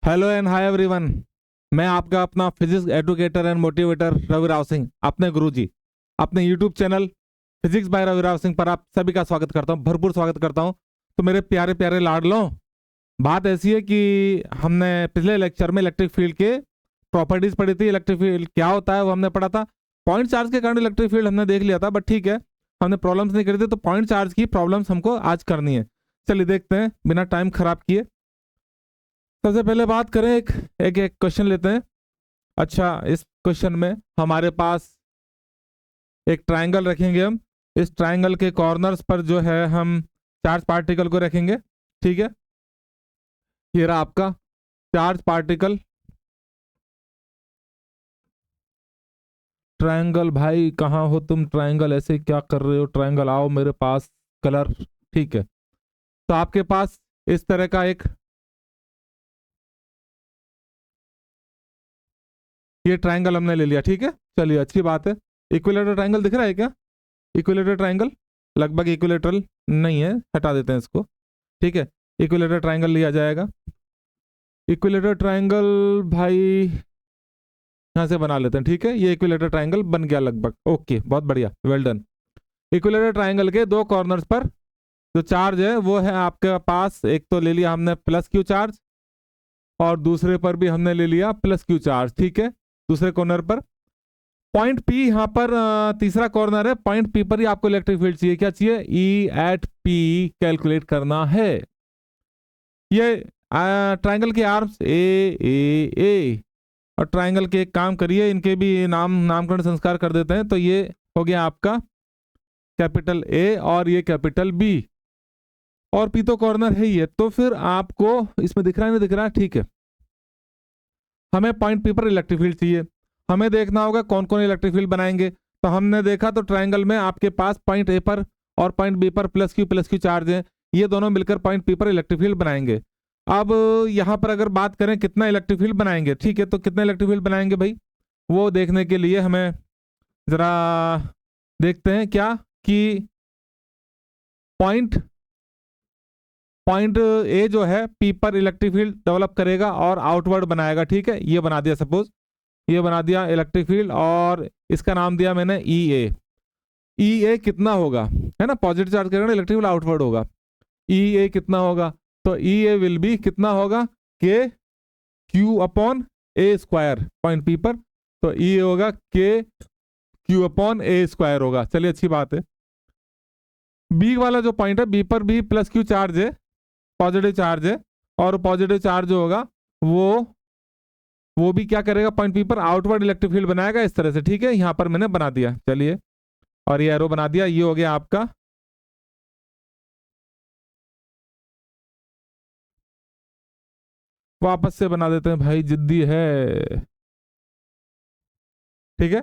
Hello and hi everyone. मैं आपका अपना physics educator and motivator Ravi Rao Singh, अपने गुरुजी, अपने YouTube channel physics by Ravi Rao Singh पर आप सभी का स्वागत करता हूं, भरपूर स्वागत करता हूं। तो मेरे प्यारे प्यारे लाडलों, बात ऐसी है कि हमने पिछले लेक्चर में इलेक्ट्रिक फील्ड के प्रॉपर्टीज पढ़ी थी। इलेक्ट्रिक फील्ड क्या होता है वो हमने पढ़ा था। पॉइंट चार्ज के कारण इलेक्ट्रिक फील्ड हमने देख लिया था, बट ठीक है, हमने प्रॉब्लम्स नहीं करी थी, तो पॉइंट चार्ज की प्रॉब्लम्स हमको आज करनी है। चलिए देखते हैं बिना टाइम खराब किए। सबसे पहले बात करें, एक एक एक क्वेश्चन लेते हैं। अच्छा, इस क्वेश्चन में हमारे पास एक ट्रायंगल रखेंगे हम। इस ट्रायंगल के कॉर्नर्स पर जो है हम चार्ज पार्टिकल को रखेंगे। ठीक है, ये रहा आपका चार्ज पार्टिकल। ट्रायंगल भाई कहाँ हो तुम? ट्रायंगल ऐसे क्या कर रहे हो? ट्रायंगल आओ मेरे पास। कलर, ठीक है। तो आपके पास इस तरह का एक ये ट्रायंगल हमने ले लिया। ठीक है, चलिए अच्छी बात है। इक्विलेटरल ट्रायंगल दिख रहा है क्या? इक्विलेटरल ट्रायंगल लगभग इक्विलेटरल नहीं है, हटा देते हैं इसको। ठीक है, इक्विलेटरल ट्रायंगल लिया जाएगा। इक्विलेटरल ट्रायंगल भाई यहाँ से बना लेते हैं। ठीक है, ये इक्विलेटरल ट्रायंगल बन गया लगभग। ओके, बहुत बढ़िया, वेल डन। इक्विलेटरल ट्रायंगल के दो कॉर्नर्स पर जो चार्ज है वो है आपके पास, एक तो ले लिया हमने प्लस क्यू चार्ज, और दूसरे पर भी हमने ले लिया प्लस क्यू चार्ज। ठीक है, दूसरे कॉर्नर पर पॉइंट पी, यहाँ पर तीसरा कॉर्नर है। पॉइंट पी पर ही आपको इलेक्ट्रिक फील्ड चाहिए। क्या चाहिए? ई एट पी कैलकुलेट करना है। ये ट्रायंगल के आर्म्स ए और ट्रायंगल के एक काम करिए, इनके भी नामकरण संस्कार कर देते हैं। तो ये हो गया आपका कैपिटल ए और ये कैपिटल बी, और पी तो कॉर्नर है ही है। तो फिर आपको इसमें दिख रहा है, नहीं दिख रहा? ठीक है, हमें पॉइंट पी पर इलेक्ट्रिक फील्ड चाहिए। हमें देखना होगा कौन कौन इलेक्ट्रिक फील्ड बनाएंगे। तो हमने देखा तो ट्रायंगल में आपके पास पॉइंट ए पर और पॉइंट बी पर प्लस क्यू चार्ज है। ये दोनों मिलकर पॉइंट पी पर इलेक्ट्रिक फील्ड बनाएंगे। अब यहाँ पर अगर बात करें कितना इलेक्ट्रिक फील्ड बनाएंगे, ठीक है, तो कितना इलेक्ट्रिक फील्ड बनाएंगे भाई, वो देखने के लिए हमें जरा देखते हैं क्या कि पॉइंट पॉइंट ए जो है पी पर इलेक्ट्रिक फील्ड डेवलप करेगा और आउटवर्ड बनाएगा। ठीक है, ये बना दिया, सपोज ये बना दिया इलेक्ट्रिक फील्ड, और इसका नाम दिया मैंने ई ए। ई ए कितना होगा, है ना, पॉजिटिव चार्ज करेगा, इलेक्ट्रिक फील्ड आउटवर्ड होगा। ई ए कितना होगा? तो ई ए विल बी कितना होगा? के Q upon A square point P पर। तो ई ए होगा के क्यू अपॉन ए स्क्वायर होगा। चलिए अच्छी बात है। बी वाला जो पॉइंट है, बी पर भी प्लस क्यू चार्ज है, पॉजिटिव चार्ज है, और पॉजिटिव चार्ज जो होगा वो भी क्या करेगा, पॉइंट पी पर आउटवर्ड इलेक्ट्रिक फील्ड बनाएगा इस तरह से। ठीक है, यहां पर मैंने बना दिया, चलिए, और ये एरो बना दिया। ये हो गया आपका वापस से बना देते हैं भाई, जिद्दी है। ठीक है,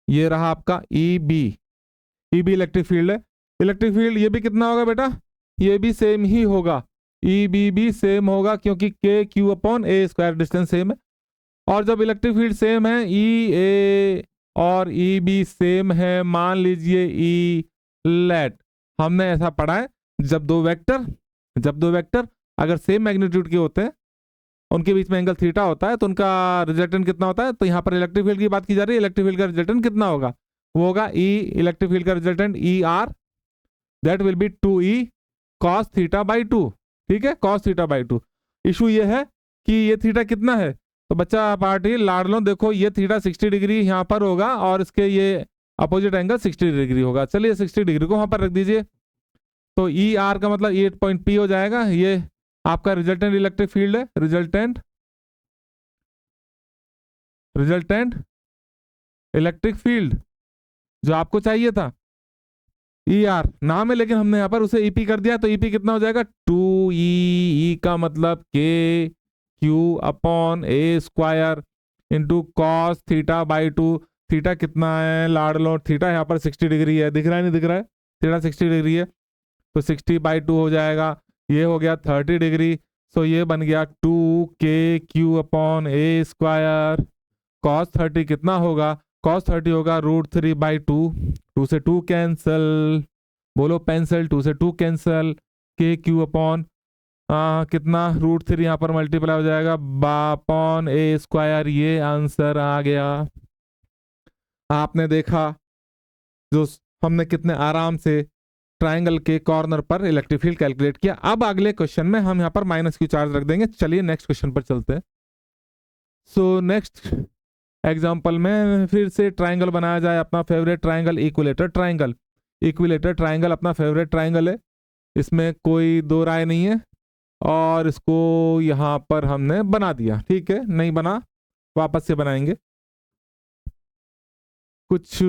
ये रहा आपका E B. E B electric field है। इलेक्ट्रिक फील्ड ये भी कितना होगा बेटा? ये भी सेम ही होगा। ई बी भी सेम होगा, क्योंकि के Q upon A square, distance same है। और जब इलेक्ट्रिक फील्ड सेम है, ई ए और ई बी सेम है, मान लीजिए ई लेट, हमने ऐसा पढ़ा है, जब दो वेक्टर अगर सेम मैग्नीट्यूड के होते हैं, उनके बीच में एंगल थीटा होता है, तो उनका रिजल्टेंट कितना होता है? तो यहाँ पर इलेक्ट्रिक फील्ड की बात की जा रही है। इलेक्ट्रिक फील्ड का रिजल्टेंट कितना होगा? वो होगा ई, इलेक्ट्रिक फील्ड का resultant E R, that will be 2e cos theta by 2। ठीक है, cos थीटा बाई 2। इशू ये है कि ये थीटा कितना है, तो बच्चा पार्टी लाड लो, देखो ये थीटा 60 डिग्री यहाँ पर होगा, और इसके ये अपोजिट एंगल 60 डिग्री होगा। चलिए 60 डिग्री को वहां पर रख दीजिए। तो ई आर का मतलब 8 पॉइंट पी हो जाएगा। ये आपका रिजल्टेंट इलेक्ट्रिक फील्ड है, रिजल्टेंट इलेक्ट्रिक फील्ड जो आपको चाहिए था। ई आर नाम है, लेकिन हमने यहाँ पर उसे ईपी कर दिया, तो ईपी कितना हो जाएगा? 2e का मतलब के Q upon A square into cos theta by 2। Theta कितना है लाड लो? थीटा यहाँ पर 60 डिग्री है, दिख रहा है नहीं दिख रहा है? थीटा 60 डिग्री है, तो 60 बाई 2 हो जाएगा। ये हो गया 30 डिग्री। सो ये बन गया 2 के Q upon A square. Cos 30 कितना होगा? cos 30 होगा √3 बाई 2, 2 से 2 कैंसल, बोलो पेंसिल, 2 से 2 कैंसल, के क्यू अपॉन कितना √3 यहाँ पर मल्टीप्लाई हो जाएगा अपॉन ए स्क्वायर। ये आंसर आ गया। आपने देखा जो हमने कितने आराम से ट्रायंगल के कॉर्नर पर इलेक्ट्रिक फील्ड कैलकुलेट किया। अब अगले क्वेश्चन में हम यहाँ पर माइनस क्यू चार्ज रख देंगे। चलिए नेक्स्ट क्वेश्चन पर चलते हैं। सो नेक्स्ट एग्जांपल में फिर से ट्रायंगल बनाया जाए, अपना favourite triangle, equilateral triangle. Equilateral triangle अपना फेवरेट ट्रायंगल है, इसमें कोई दो राय नहीं है। और इसको यहाँ पर हमने बना दिया, ठीक है, नहीं बना वापस से बनाएंगे कुछ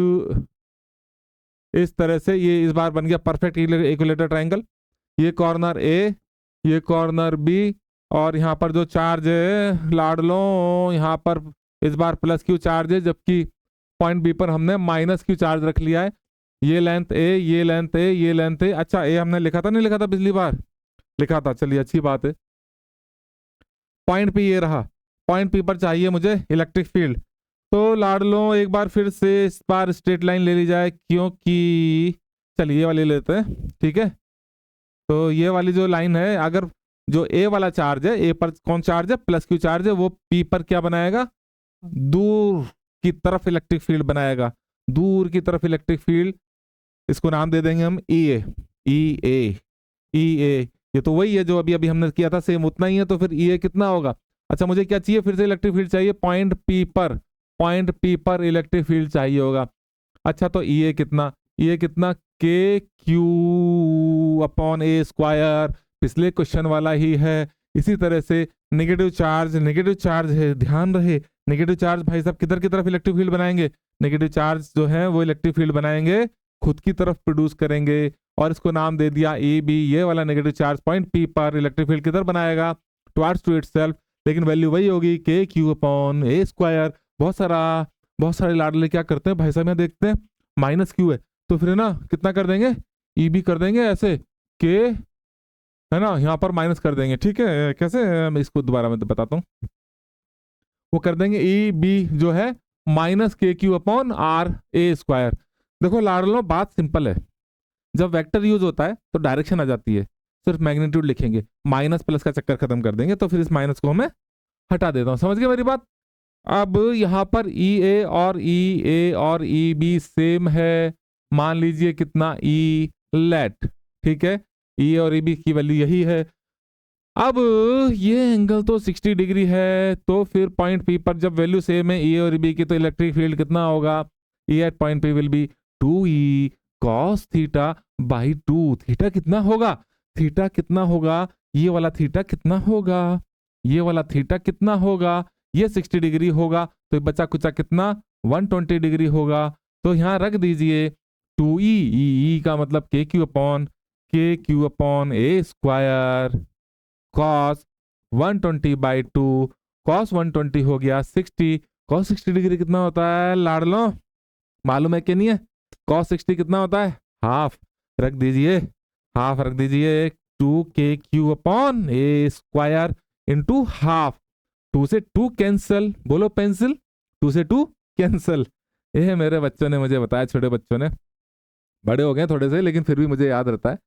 इस तरह से। ये इस बार बन गया परफेक्ट इक्विलेटर ट्रायंगल। ये कॉर्नर ए, ये कॉर्नर बी, और यहाँ पर जो चार्ज है लाडलो, यहाँ पर इस बार प्लस क्यू चार्ज है, जबकि पॉइंट बी पर हमने माइनस क्यू चार्ज रख लिया है। ये लेंथ ए, ये लेंथ ए, ये लेंथ ए। अच्छा, ए हमने लिखा था, नहीं लिखा था, पिछली बार लिखा था, चलिए अच्छी बात है। पॉइंट पी ये रहा, पॉइंट पी पर चाहिए मुझे इलेक्ट्रिक फील्ड। तो लाडलो एक बार फिर से इस बार स्ट्रेट लाइन ले ली जाए, क्योंकि चलिए ये वाली लेते हैं, ठीक है। तो ये वाली जो लाइन है, अगर जो ए वाला चार्ज है, ए पर कौन चार्ज है, प्लस क्यू चार्ज है, वो पी पर क्या बनाएगा, दूर की तरफ इलेक्ट्रिक फील्ड बनाएगा, दूर की तरफ इलेक्ट्रिक फील्ड। इसको नाम दे देंगे हम ई ए, ई ए, ई ए। ये तो वही है जो अभी अभी हमने किया था, सेम उतना ही है। तो फिर ई ए कितना होगा। अच्छा, मुझे क्या चाहिए, फिर से इलेक्ट्रिक फील्ड चाहिए, पॉइंट पी पर, पॉइंट पी पर इलेक्ट्रिक फील्ड चाहिए होगा। अच्छा, तो ई ए कितना, ई ए कितना, के क्यू अपॉन ए स्क्वायर, पिछले क्वेश्चन वाला ही है। इसी तरह से नेगेटिव चार्ज, नेगेटिव चार्ज है, ध्यान रहे, नेगेटिव चार्ज भाई साहब किधर की तरफ इलेक्ट्रिक फील्ड बनाएंगे, नेगेटिव चार्ज जो है वो इलेक्ट्रिक फील्ड बनाएंगे, खुद की तरफ प्रोड्यूस करेंगे। और इसको नाम दे दिया ए बी। ये वाला नेगेटिव चार्ज पॉइंट पी पर इलेक्ट्रिक फील्ड किधर बनाएगा, टुवर्ड्स टू इटसेल्फ, लेकिन वैल्यू वही होगी, के क्यू अपॉन ए स्क्वायर। बहुत सारे लाडले क्या करते हैं भाई साहब, यहाँ देखते हैं माइनस क्यू है, तो फिर ना कितना कर देंगे, ई बी कर देंगे ऐसे, के है ना, यहाँ पर माइनस कर देंगे, ठीक है। कैसे, मैं इसको दोबारा मैं बताता हूँ। वो कर देंगे ई बी जो है minus K Q upon R A square. देखो लाडलो, बात सिंपल है, जब वेक्टर यूज होता है तो डायरेक्शन आ जाती है, सिर्फ मैग्नीट्यूड लिखेंगे, माइनस प्लस का चक्कर खत्म कर देंगे। तो फिर इस माइनस को मैं हटा देता हूँ, समझ गए मेरी बात। अब यहाँ पर ई ए और ई बी सेम है, मान लीजिए कितना, ई लेट, ठीक है, ई और ई बी की वैल्यू यही है। अब ये एंगल तो 60 डिग्री है, तो फिर पॉइंट पी पर जब वैल्यू सेम है ई और बी की, तो इलेक्ट्रिक फील्ड कितना होगा, E at point P will be 2e cos theta by 2। Theta कितना होगा, थीटा कितना होगा, ये वाला थीटा कितना होगा, ये वाला थीटा कितना होगा, ये 60 डिग्री होगा, तो बचा कुचा कितना 120 डिग्री होगा। तो यहाँ रख दीजिए 2e, ई का मतलब के Q upon A square cos 120 by 2, cos 120 हो गया 60। कॉस 60 डिग्री कितना होता है लाडलो, मालूम है कि नहीं है, कॉस 60 कितना होता है, हाफ, रख दीजिए, हाफ रख दीजिए, 2 के Q upon A square into half. 2 से 2 कैंसल, बोलो पेंसिल, 2 से 2 कैंसल। ये मेरे बच्चों ने मुझे बताया, छोटे बच्चों ने, बड़े हो गए थोड़े से लेकिन फिर भी मुझे याद रहता है।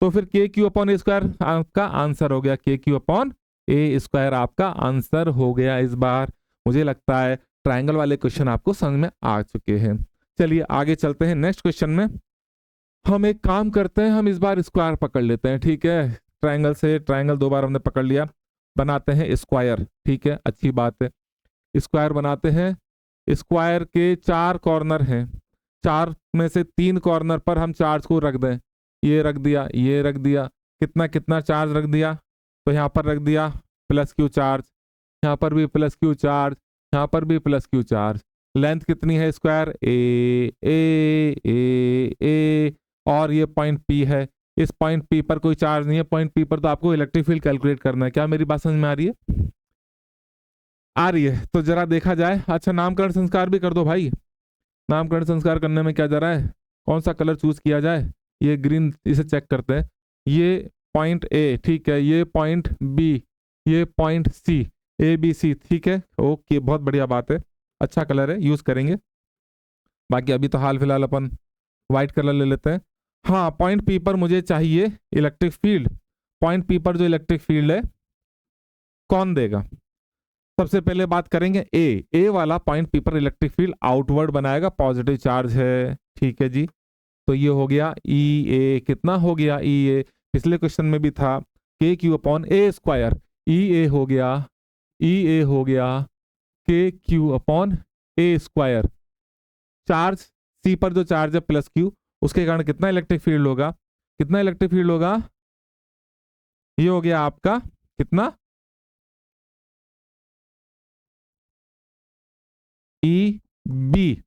तो फिर के क्यू अपॉन ए स्क्वायर आपका आंसर हो गया, के क्यू अपॉन ए स्क्वायर आपका आंसर हो गया। इस बार मुझे लगता है ट्रायंगल वाले क्वेश्चन आपको समझ में आ चुके हैं। चलिए आगे चलते हैं नेक्स्ट क्वेश्चन में। हम एक काम करते हैं, हम इस बार स्क्वायर पकड़ लेते हैं, ठीक है। ट्रायंगल से ट्रायंगल 2 बार हमने पकड़ लिया, बनाते हैं स्क्वायर, ठीक है, अच्छी बात है। स्क्वायर बनाते हैं, स्क्वायर के 4 कॉर्नर हैं, 4 में से 3 कॉर्नर पर हम चार्ज को रख दें, ये रख दिया, ये रख दिया, कितना कितना चार्ज रख दिया, तो यहाँ पर रख दिया प्लस क्यू चार्ज, यहाँ पर भी प्लस क्यू चार्ज, यहाँ पर भी प्लस क्यू चार्ज। लेंथ कितनी है स्क्वायर, ए, और ये पॉइंट पी है, इस पॉइंट पी पर कोई चार्ज नहीं है, पॉइंट पी पर तो आपको इलेक्ट्रिक फील्ड कैलकुलेट करना है। क्या मेरी बात समझ में आ रही है, आ रही है? तो जरा देखा जाए। अच्छा, नामकरण संस्कार भी कर दो भाई, नामकरण संस्कार करने में क्या जा रहा है, कौन सा कलर चूज किया जाए, ये ग्रीन, इसे चेक करते हैं। ये पॉइंट ए, ठीक है, ये पॉइंट बी, ये point C, A B C, ठीक है, ओके, बहुत बढ़िया बात है, अच्छा कलर है, यूज करेंगे। बाकी अभी तो हाल फिलहाल अपन व्हाइट कलर ले लेते हैं। हाँ, पॉइंट पी पर मुझे चाहिए इलेक्ट्रिक फील्ड। पॉइंट पी पर जो इलेक्ट्रिक फील्ड है कौन देगा? सबसे पहले बात करेंगे ए वाला पॉइंट पी पर इलेक्ट्रिक फील्ड आउटवर्ड बनाएगा, पॉजिटिव चार्ज है, ठीक है जी। तो ये हो गया ई ए, कितना हो गया ई ए, पिछले क्वेश्चन में भी था के क्यू अपॉन ए स्क्वायर, ई ए हो गया, ई ए हो गया के Q upon A square. Charge सी पर जो चार्ज है प्लस क्यू, उसके कारण कितना इलेक्ट्रिक फील्ड होगा, कितना इलेक्ट्रिक फील्ड होगा, ये हो गया आपका कितना, ई बी।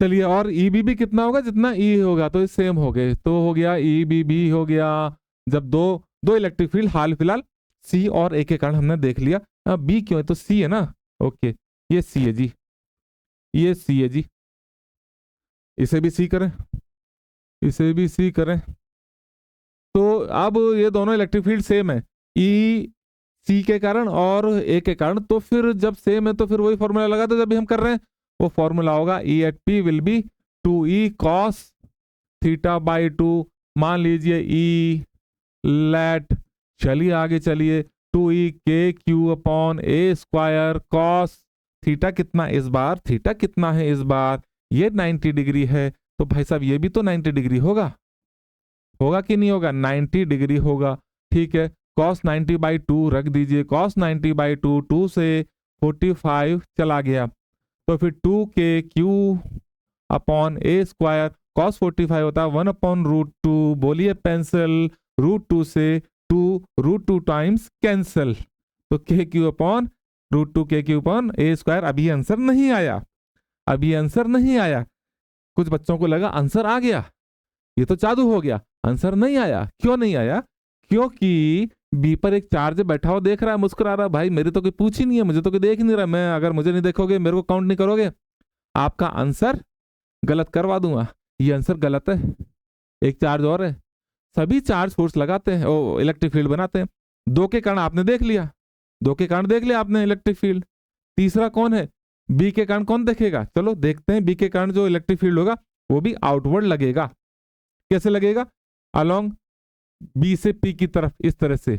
चलिए, और ई बी भी कितना होगा, जितना ई होगा, तो सेम हो गए, तो हो गया ई बी बी हो गया। जब दो दो इलेक्ट्रिक फील्ड हाल फिलहाल सी और ए के कारण हमने देख लिया, अब बी क्यों है, तो सी है ना, ओके, ये सी है जी, ये सी है जी, इसे भी सी करें, इसे भी सी करें। तो अब ये दोनों इलेक्ट्रिक फील्ड सेम है, ई सी के कारण और ए के कारण, तो फिर जब सेम है तो फिर वही फॉर्मूला लगा, तो जब भी हम कर रहे हैं वो फॉर्मूला होगा E at P will be 2e cos theta by 2। मान लीजिए ई लेट, चलिए आगे चलिए, 2e के Q upon A square cos theta कितना इस बार, थीटा कितना है इस बार, ये 90 डिग्री है, तो भाई साहब ये भी तो 90 डिग्री होगा, होगा कि नहीं होगा, 90 डिग्री होगा, ठीक है। cos 90 बाई 2 रख दीजिए, cos 90 बाई 2, 2 से 45 चला गया, तो फिर 2 के Q upon A square, cos 45 होता है 1 अपॉन रूट 2, बोलिए पेंसिल, रूट 2 से 2, रूट 2 टाइम्स कैंसिल, तो के क्यू अपॉन रूट 2 के क्यू अपॉन ए स्क्वायर। अभी आंसर नहीं आया, अभी आंसर नहीं आया, कुछ बच्चों को लगा आंसर आ गया, ये तो जादू हो गया, आंसर नहीं आया। क्यों नहीं आया? क्योंकि बी पर एक चार्ज बैठा हुआ देख रहा है, मुस्कुरा रहा है, भाई मेरी तो कोई पूछ ही नहीं है, मुझे तो कोई देख ही नहीं रहा, मैं अगर मुझे नहीं देखोगे, मेरे को काउंट नहीं करोगे, आपका आंसर गलत करवा दूंगा। ये आंसर गलत है, एक चार्ज और है, सभी चार्ज फोर्स लगाते हैं, ओ इलेक्ट्रिक फील्ड बनाते हैं। दो के कारण आपने देख लिया, दो के कारण देख लिया आपने इलेक्ट्रिक फील्ड, तीसरा कौन है, बी के कारण कौन देखेगा, चलो देखते हैं, बी के कारण जो इलेक्ट्रिक फील्ड होगा वो भी आउटवर्ड लगेगा। कैसे लगेगा? अलोंग बी से पी की तरफ, इस तरह से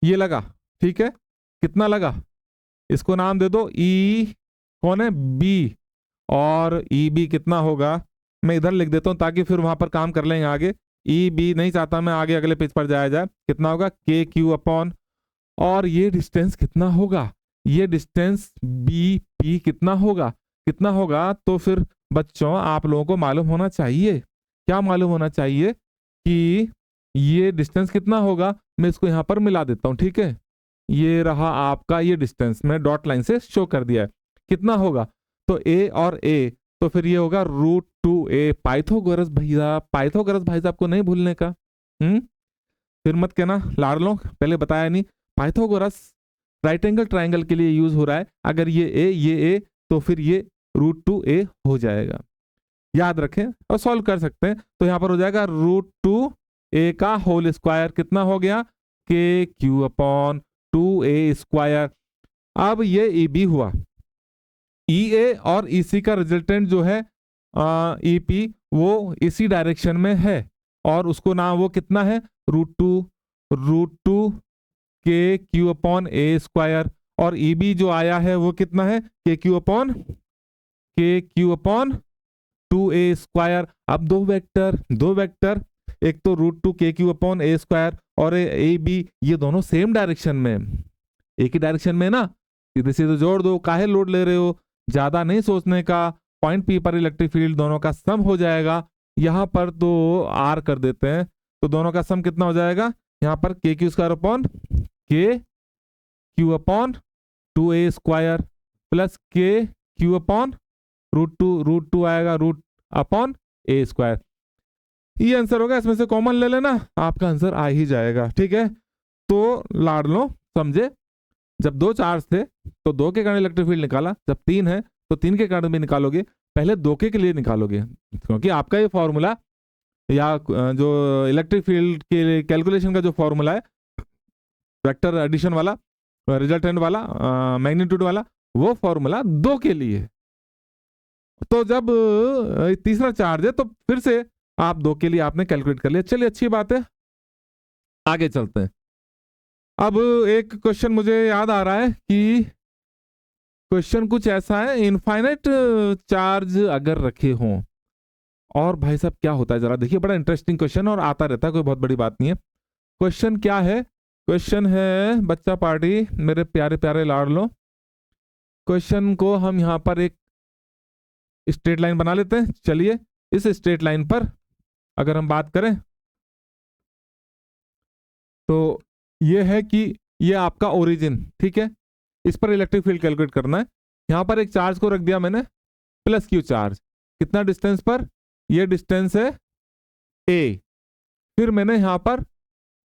ये लगा, ठीक है, कितना लगा, इसको नाम दे दो ई, कौन है, बी, और ई बी कितना होगा, मैं इधर लिख देता हूं ताकि फिर वहां पर काम कर लेंगे आगे। ई बी नहीं चाहता मैं आगे अगले पेज पर जाया जाए, कितना होगा, के क्यू अपॉन, और ये डिस्टेंस कितना होगा, ये डिस्टेंस बी पी कितना होगा, कितना होगा, तो फिर बच्चों आप लोगों को मालूम होना चाहिए, क्या मालूम होना चाहिए कि ये डिस्टेंस कितना होगा, मैं इसको यहां पर मिला देता हूं, ठीक है, ये रहा आपका ये डिस्टेंस, मैं डॉट लाइन से शो कर दिया है, कितना होगा, तो ए और ए, तो फिर ये होगा रूट 2a, पाइथागोरस भैया, पाइथागोरस भाई साहब को नहीं भूलने का, फिर मत कहना लाड़ लो, पहले बताया नहीं, पाइथागोरस राइट एंगल ट्राइंगल के लिए यूज हो रहा है, अगर ये ए तो फिर ये रूट 2a हो जाएगा, याद रखें और सॉल्व कर सकते हैं, तो यहां पर हो जाएगा रूट 2a का होल स्क्वायर, कितना हो गया, के क्यू अपॉन 2a स्क्वायर। अब ये ई बी हुआ, ई ए और ई सी का रिजल्टेंट जो है ई पी, वो इसी डायरेक्शन में है, और उसको नाम वो कितना है, रूट टू के क्यू अपॉन ए स्क्वायर, और ई बी जो आया है वो कितना है, के क्यू अपॉन 2a स्क्वायर। अब दो वेक्टर, एक तो रूट 2 के क्यू अपॉन ए स्क्वायर और ए बी, ये दोनों सेम डायरेक्शन में, एक ही डायरेक्शन में ना, सीधे सीधे जोड़ दो, काहे लोड ले रहे हो, ज्यादा नहीं सोचने का, पॉइंट पी पर इलेक्ट्रिक फील्ड दोनों का सम हो जाएगा, यहां पर तो आर कर देते हैं, तो दोनों का सम कितना हो जाएगा, यहां पर के क्यू स्क्वायर अपॉन के Q upon 2a square plus K Q upon root two आएगा, रूट अपॉन ए स्क्वायर, ये आंसर होगा, इसमें से कॉमन ले लेना, आपका आंसर आ ही जाएगा, ठीक है। तो लाड़ लो, समझे, जब दो चार्ज थे तो दो के कारण इलेक्ट्रिक फील्ड निकाला, जब तीन है तो तीन के कारण भी निकालोगे, पहले दो के लिए निकालोगे, क्योंकि आपका ये फॉर्मूला या जो इलेक्ट्रिक फील्ड के कैलकुलेशन का जो फॉर्मूला है, वेक्टर एडिशन वाला, रिजल्टेंट वाला, मैग्नीट्यूड वाला, वो फॉर्मूला दो के लिए, तो जब तीसरा चार्ज है तो फिर से आप 2 के लिए आपने कैलकुलेट कर लिया। चलिए अच्छी बात है, आगे चलते हैं। अब एक क्वेश्चन मुझे याद आ रहा है कि क्वेश्चन कुछ ऐसा है, इनफाइनाइट चार्ज अगर रखे हों, और भाई साहब क्या होता है जरा देखिए, बड़ा इंटरेस्टिंग क्वेश्चन और आता रहता है, कोई बहुत बड़ी बात नहीं है। क्वेश्चन क्या है? क्वेश्चन है बच्चा पार्टी, मेरे प्यारे प्यारे लाडलो, क्वेश्चन को हम यहां पर एक स्ट्रेट लाइन बना लेते हैं। चलिए इस स्ट्रेट लाइन पर अगर हम बात करें तो ये है कि ये आपका ओरिजिन, ठीक है, इस पर इलेक्ट्रिक फील्ड कैलकुलेट करना है। यहां पर एक चार्ज को रख दिया मैंने, प्लस क्यू चार्ज, कितना डिस्टेंस पर? ये डिस्टेंस है ए। फिर मैंने यहां पर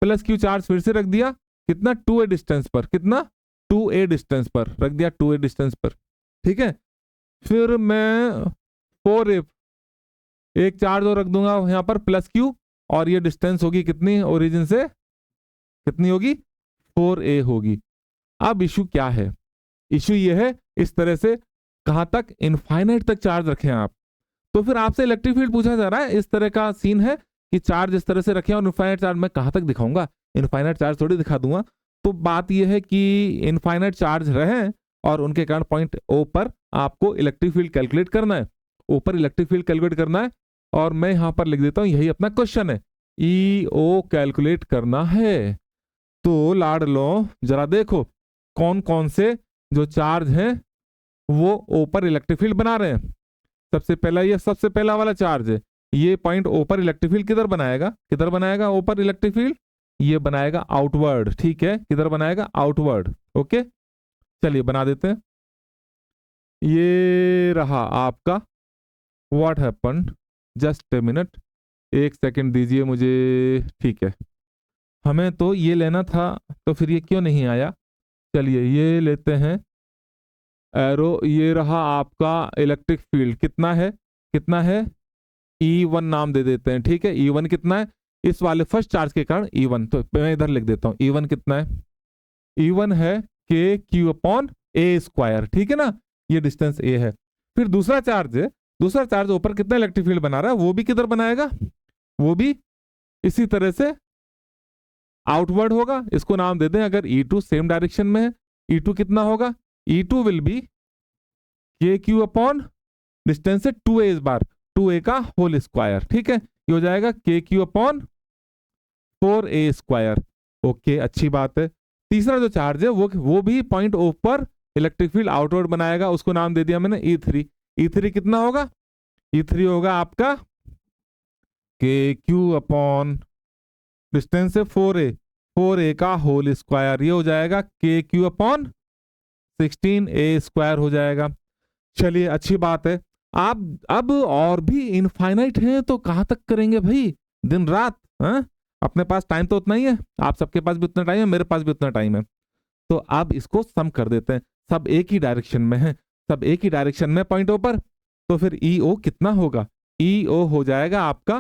प्लस क्यू चार्ज फिर से रख दिया, कितना? 2a डिस्टेंस पर, कितना? 2a डिस्टेंस पर रख दिया, 2a डिस्टेंस पर, ठीक है। फिर मैं 4a एक चार्ज और रख दूंगा यहां पर, प्लस क्यू, और ये डिस्टेंस होगी कितनी ओरिजिन से? कितनी होगी? 4a होगी। अब इशू क्या है? इशू ये है इस तरह से कहां तक? इनफाइनाइट तक चार्ज रखें आप। तो फिर आपसे इलेक्ट्रिक फील्ड पूछा जा रहा है, इस तरह का सीन है कि चार्ज इस तरह से रखें, और इनफाइनाइट चार्ज मैं कहां तक दिखाऊंगा? इनफाइनाइट चार्ज थोड़ी दिखा दूंगा। तो बात यह है कि इनफाइनाइट चार्ज रहे और उनके कारण पॉइंट ओ पर आपको इलेक्ट्रिक फील्ड कैलकुलेट करना है, ऊपर इलेक्ट्रिक फील्ड कैलकुलेट करना है। और मैं यहां पर लिख देता हूं, यही अपना क्वेश्चन है, ई ओ कैलकुलेट करना है। तो लाडलो जरा देखो कौन कौन से जो चार्ज हैं वो ऊपर इलेक्ट्रिक फील्ड बना रहे हैं। सबसे पहला, ये सबसे पहला वाला चार्ज है, ये पॉइंट ऊपर इलेक्ट्रिक फील्ड किधर बनाएगा? किधर बनाएगा ऊपर इलेक्ट्रिक फील्ड? ये बनाएगा आउटवर्ड, ठीक है, किधर बनाएगा? आउटवर्ड। ओके, चलिए बना देते हैं। ये रहा आपका what happened, just a minute, एक सेकंड दीजिए मुझे। ठीक है, हमें तो ये लेना था, तो फिर ये क्यों नहीं आया? चलिए ये लेते हैं एरो। ये रहा आपका इलेक्ट्रिक फील्ड, कितना है? कितना है? E1 नाम दे देते हैं, ठीक है। E1 कितना है? इस वाले फर्स्ट चार्ज के कारण E1, तो मैं इधर लिख देता हूं E1 कितना है? E1 है के क्यू अपॉन ए स्क्वायर, ठीक है ना, ये डिस्टेंस ए है। फिर दूसरा चार्ज है, दूसरा चार्ज ऊपर कितना इलेक्ट्रिक फील्ड बना रहा है, वो भी किधर बनाएगा? वो भी इसी तरह से आउटवर्ड होगा, इसको नाम दे दें, अगर E2 सेम डायरेक्शन में है, E2 कितना होगा? E2 विल बी के क्यू अपॉन डिस्टेंस है 2a, इस बार 2a का होल स्क्वायर, ठीक है, ये हो जाएगा के Q upon 4a square. Okay, अच्छी बात है। तीसरा जो चार्ज है वो भी पॉइंट ओ पर इलेक्ट्रिक फील्ड आउटवर्ड बनाएगा, उसको नाम दे दिया मैंने E3। E3 कितना होगा? E3 होगा आपका के क्यू अपॉन डिस्टेंस है 4a, 4a का होल स्क्वायर, ये हो जाएगा के क्यू अपॉन 16a स्क्वायर हो जाएगा। चलिए अच्छी बात है। आप अब और भी इनफाइनाइट हैं तो कहां तक करेंगे भाई, दिन रात? अपने पास टाइम तो उतना ही है, आप सबके पास भी उतना टाइम है, मेरे पास भी उतना टाइम है। तो अब इसको सम कर देते हैं, सब एक ही डायरेक्शन में है, सब एक ही डायरेक्शन में पॉइंट ओ पर। तो फिर ई ओ कितना होगा? ई ओ हो जाएगा आपका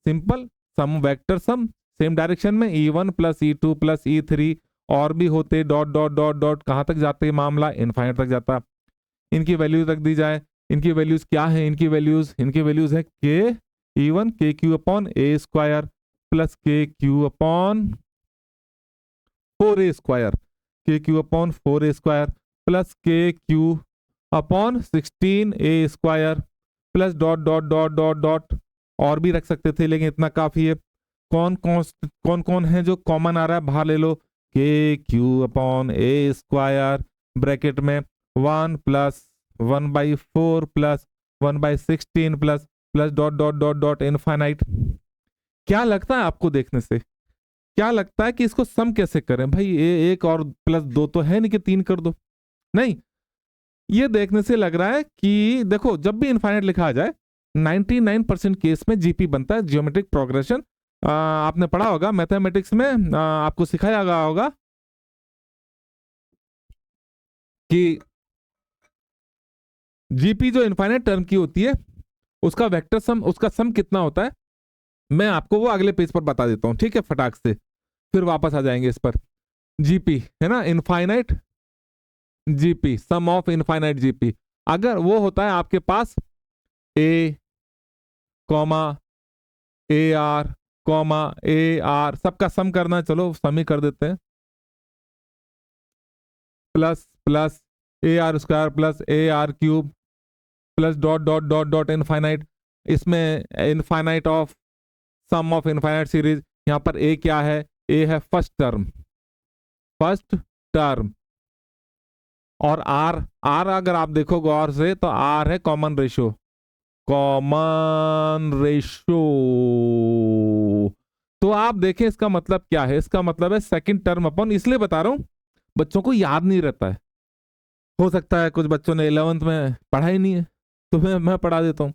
सिंपल सम, वेक्टर सम, सेम डायरेक्शन में E1 plus E2 plus E3, और भी होते डॉट डॉट डॉट डॉट, कहां तक जाते मामला? इनफाइनाइट तक जाता। इनकी वैल्यूज रख दी जाए, इनकी वैल्यूज क्या है? इनकी वैल्यूज है के E1 K Q upon A square plus K Q upon 4a square, K Q upon 4a square plus K Q upon 16a square plus dot dot dot dot dot, और भी रख सकते थे लेकिन इतना काफी है। कौन कौन है जो कॉमन आ रहा है बाहर ले लो, के Q upon A square bracket में 1 plus 1/4 plus 1/16 plus plus dot dot dot dot infinite. क्या लगता है आपको देखने से, क्या लगता है कि इसको सम कैसे करें भाई? एक और प्लस 2 तो है नहीं कि 3 कर दो, नहीं। ये देखने से लग रहा है कि देखो, जब भी इनफाइनाइट लिखा जाए 99% केस में जीपी बनता है, जियोमेट्रिक प्रोग्रेशन। आपने पढ़ा होगा मैथमेटिक्स में, आपको सिखाया गया होगा कि जीपी जो इनफाइनाइट टर्म की होती है उसका वेक्टर सम, उसका सम कितना होता है, मैं आपको वो अगले पेज पर बता देता हूं, ठीक है, फटाक से, फिर वापस आ जाएंगे इस पर। जीपी है ना, infinite GP, sum of infinite GP, अगर वो होता है आपके पास A comma A R comma A R, सबका सम करना है, चलो सम ही कर देते हैं, plus plus A R square plus A R cube plus dot dot dot dot infinite, इसमें infinite of sum of infinite series. यहां पर ए क्या है, ए है फर्स्ट टर्म, फर्स्ट टर्म, और आर, आर अगर आप देखो गौर से तो आर है कॉमन रेशियो, कॉमन रेशियो। तो आप देखें इसका मतलब क्या है, इसका मतलब है सेकंड टर्म अपॉन, इसलिए बता रहा हूं बच्चों को याद नहीं रहता है, हो सकता है कुछ बच्चों ने 11th में पढ़ा ही नहीं है, तो मैं पढ़ा देता हूं,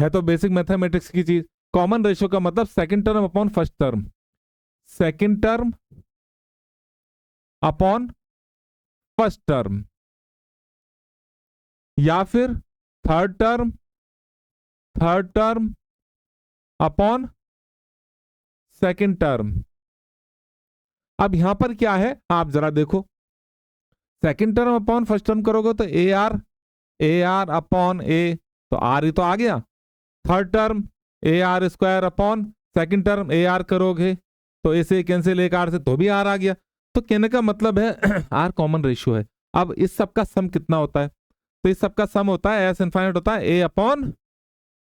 है तो बेसिक मैथमेटिक्स की चीज। कॉमन रेशियो का मतलब second term upon first term, second term upon first term, या फिर third term upon second term. अब यहां पर क्या है आप जरा देखो, second term upon first term करोगे तो ए आर अपॉन ए, तो आर ही तो आ गया। Third term A R square upon second term A R करोगे तो ए से कैंसिल, एक आर से तो भी आर आ गया। तो कहने का मतलब है आर कॉमन रेशियो है। अब इस सब का सम कितना होता है, तो इस सब का सम होता है एस इनफाइनाइट होता है A upon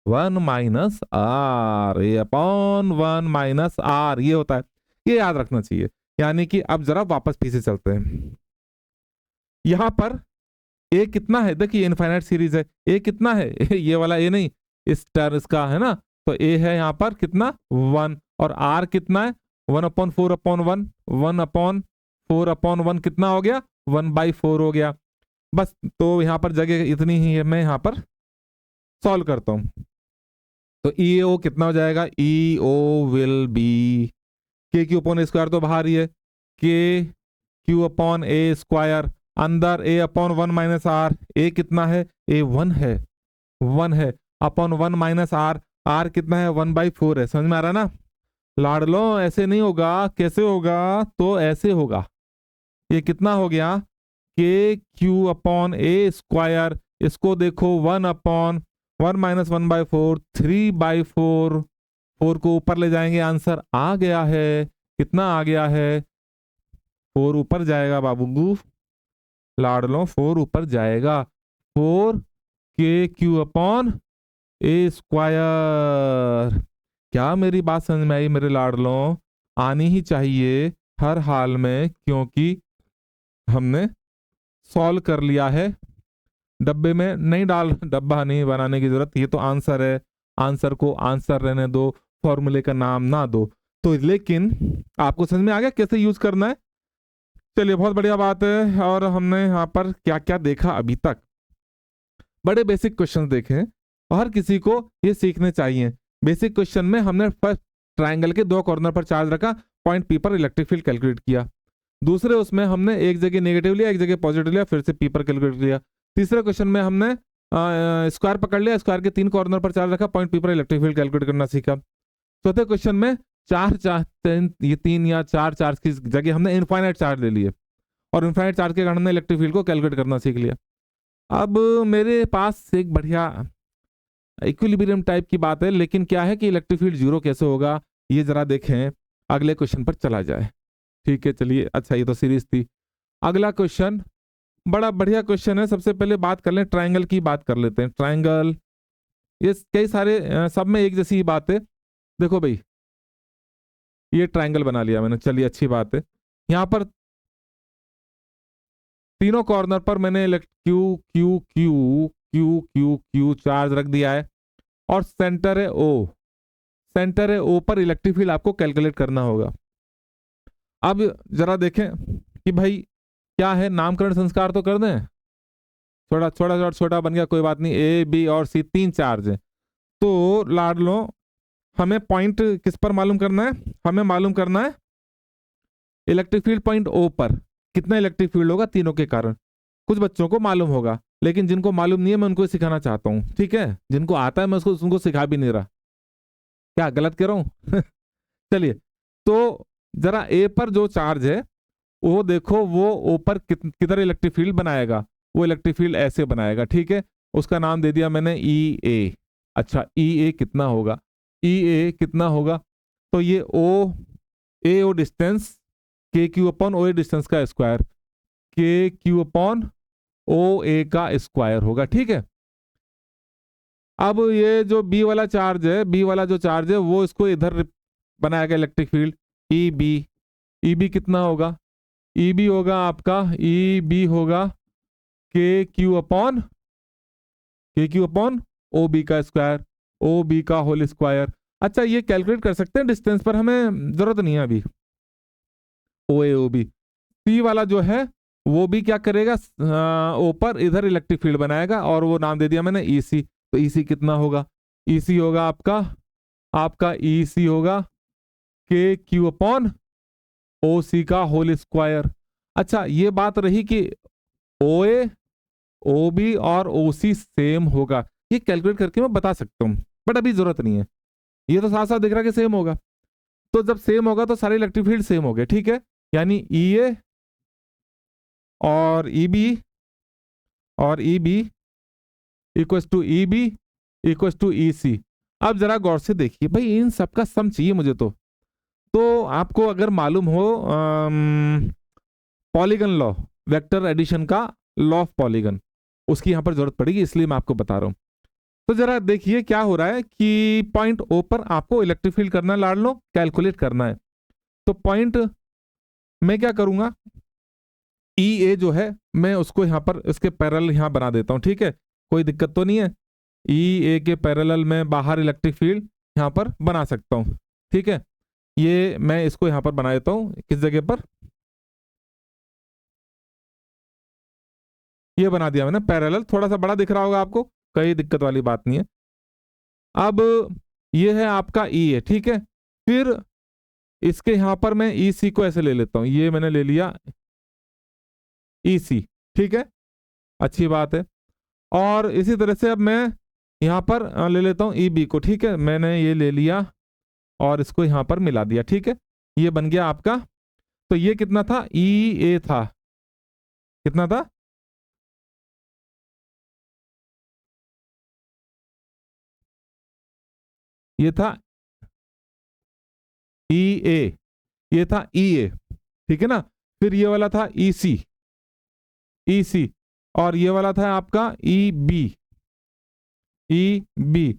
1 minus R, A upon 1 minus R, ये होता है, ये याद रखना चाहिए। यानी कि अब जरा वापस पीछे चलते हैं, यहां पर ए कितना है, देखिए इनफाइनाइट सीरीज है, ए कितना है ये वाला ए नहीं, इस टर्म इसका है ना, तो ए है यहां पर कितना 1, और आर कितना है 1 अपॉन 4 अपॉन 1, 1 अपॉन 4 अपॉन 1 कितना हो गया 1/4 हो गया। बस तो यहां पर जगह इतनी ही है, मैं यहां पर सॉल्व करता हूं। तो ई ओ कितना हो जाएगा, ई ओ विल बी के क्यू अपॉन ए स्क्वायर, तो बाहर ही है के क्यू अपॉन ए स्क्वायर, अंदर ए अपॉन 1 माइनस आर, ए कितना है ए 1 है, 1 है अपॉन 1 माइनस आर, आर कितना है 1/4 है। समझ में आ रहा ना लाडलो, ऐसे नहीं होगा, कैसे होगा, तो ऐसे होगा, ये कितना हो गया के क्यू अपॉन ए स्क्वायर, इसको देखो 1 अपॉन 1 माइनस 1/4, 3/4, 4 को ऊपर ले जाएंगे, आंसर आ गया है, कितना आ गया है 4 ऊपर जाएगा बाबू लाडलो, 4 ऊपर जाएगा, 4 के क्यू अपॉन ए स्क्वायर। क्या मेरी बात समझ में आई मेरे लाडलो, आनी ही चाहिए हर हाल में, क्योंकि हमने सॉल्व कर लिया है, डब्बे में नहीं डाल, डब्बा नहीं बनाने की जरूरत, ये तो आंसर है, आंसर को आंसर रहने दो, फॉर्मूले का नाम ना दो। तो लेकिन आपको समझ में आ गया कैसे यूज करना है, चलिए बहुत बढ़िया बात है। और हमने यहाँ पर क्या क्या देखा अभी तक, बड़े बेसिक क्वेश्चन देखे और हर किसी को ये सीखने चाहिए। बेसिक क्वेश्चन में हमने फर्स्ट ट्राइंगल के 2 कॉर्नर पर चार्ज रखा, पॉइंट पी पर इलेक्ट्रिक फील्ड कैलकुलेट किया। दूसरे उसमें हमने एक जगह नेगेटिव लिया, एक जगह पॉजिटिव लिया, फिर से पी पर कैलकुलेट किया। तीसरे क्वेश्चन में हमने स्क्वायर पकड़ लिया, स्क्वायर के 3 कॉर्नर पर चार्ज रखा, पॉइंट पी पर इलेक्ट्रिक फील्ड कैलकुलेट करना सीखा। चौथे क्वेश्चन में ये 3 या 4 चार्ज की जगह हमने इनफाइनाइट चार्ज ले लिए, और इनफाइनाइट चार्ज के कारण हमने इलेक्ट्रिक फील्ड को कैलकुलेट करना सीख लिया। अब मेरे पास एक बढ़िया इक्विलिब्रियम टाइप की बात है, लेकिन क्या है कि इलेक्ट्रिक फील्ड 0 कैसे होगा ये जरा देखें, अगले क्वेश्चन पर चला जाए। ठीक है चलिए, अच्छा ये तो सीरीज थी। अगला क्वेश्चन बड़ा बढ़िया क्वेश्चन है। सबसे पहले बात कर लें ट्राइंगल की, बात कर लेते हैं ट्राइंगल, ये कई सारे सब में एक जैसी ही बात है। देखो भाई ये ट्राइंगल बना लिया मैंने, चलिए अच्छी बात है। यहां पर तीनों कॉर्नर पर मैंने Q Q Q Q Q Q charge रख दिया है, और सेंटर है ओ, सेंटर है ओ पर इलेक्ट्रिक फील्ड आपको कैलकुलेट करना होगा। अब जरा देखें कि भाई क्या है, नामकरण संस्कार तो कर दें, छोटा छोटा छोटा बन गया, कोई बात नहीं, ए बी और सी 3 चार्ज है। तो लाडलो हमें पॉइंट किस पर मालूम करना है, हमें मालूम करना है इलेक्ट्रिक फील्ड पॉइंट ओ पर, कितना इलेक्ट्रिक फील्ड होगा तीनों के कारण। कुछ बच्चों को मालूम होगा, लेकिन जिनको मालूम नहीं है मैं उनको सिखाना चाहता हूँ, ठीक है, जिनको आता है मैं उसको उनको सिखा भी नहीं रहा, क्या गलत कह रहा हूँ चलिए, तो जरा ए पर जो चार्ज है वो देखो, वो ओ पर किधर इलेक्ट्रिक फील्ड बनाएगा, वो इलेक्ट्रिक फील्ड ऐसे बनाएगा, ठीक है, उसका नाम दे दिया मैंने ई ए, अच्छा ई ए कितना होगा, ई ए कितना होगा, तो ये O distance K Q upon O A distance का square, K Q upon O A का स्क्वायर होगा। ठीक है, अब ये जो बी वाला चार्ज है, बी वाला जो चार्ज है वो इसको इधर बनाया गया electric field E B, E B कितना होगा, ई बी होगा आपका, ई बी होगा के क्यू अपॉन ओ बी का स्क्वायर, ओ बी का होल स्क्वायर। अच्छा ये कैलकुलेट कर सकते हैं डिस्टेंस पर, हमें जरूरत नहीं है अभी। ओ ए ओ बी, सी वाला जो है वो भी क्या करेगा, ओ पर इधर इलेक्ट्रिक फील्ड बनाएगा और वो नाम दे दिया मैंने ई सी। तो ई सी कितना होगा, ई सी होगा आपका ई सी होगा के क्यू अपॉन ओ सी का होल स्क्वायर। अच्छा ये बात रही कि ओ ए ओ बी और ओ सी सेम होगा, ये कैलकुलेट करके मैं बता सकता हूँ, बट अभी जरूरत नहीं है, ये तो साथ साथ दिख रहा है कि सेम होगा। तो जब सेम होगा तो सारे इलेक्ट्रिक फील्ड सेम हो गए। ठीक है, यानी ई ए और E B equals to E B equals to E C. अब जरा गौर से देखिए भाई, इन सबका सम चाहिए मुझे। तो आपको अगर मालूम हो पॉलीगन लॉ, वेक्टर एडिशन का लॉ ऑफ पॉलीगन, उसकी यहां पर जरूरत पड़ेगी, इसलिए मैं आपको बता रहा हूं। तो जरा देखिए क्या हो रहा है कि पॉइंट ओ पर आपको इलेक्ट्रिक फील्ड करना है, लाड़ लो कैलकुलेट करना है। तो पॉइंट मैं क्या करूंगा, ई ए जो है मैं उसको यहां पर इसके पैरेलल यहां बना देता हूं। ठीक है, कोई दिक्कत तो नहीं है, ई ए के पैरेलल में बाहर इलेक्ट्रिक फील्ड यहां पर बना सकता हूं। ठीक है, ये मैं इसको यहां पर बना देता हूं, किस जगह पर, ये बना दिया मैंने पैरेलल, थोड़ा सा बड़ा दिख रहा होगा आपको, कोई दिक्कत वाली बात नहीं है। अब ये है आपका ई है। ठीक है, फिर इसके यहां पर मैं ई सी को ऐसे ले लेता हूं, ये मैंने ले लिया ई सी। ठीक है, अच्छी बात है। और इसी तरह से अब मैं यहां पर ले लेता हूं ई बी को। ठीक है, मैंने ये ले लिया और इसको यहां पर मिला दिया। ठीक है, ये बन गया आपका, तो ये कितना था, ई ए था, कितना था, ये था ई ए, ये था ई ए। ठीक है ना, फिर ये वाला था ई सी, ई सी, और ये वाला था आपका ई बी, ई बी।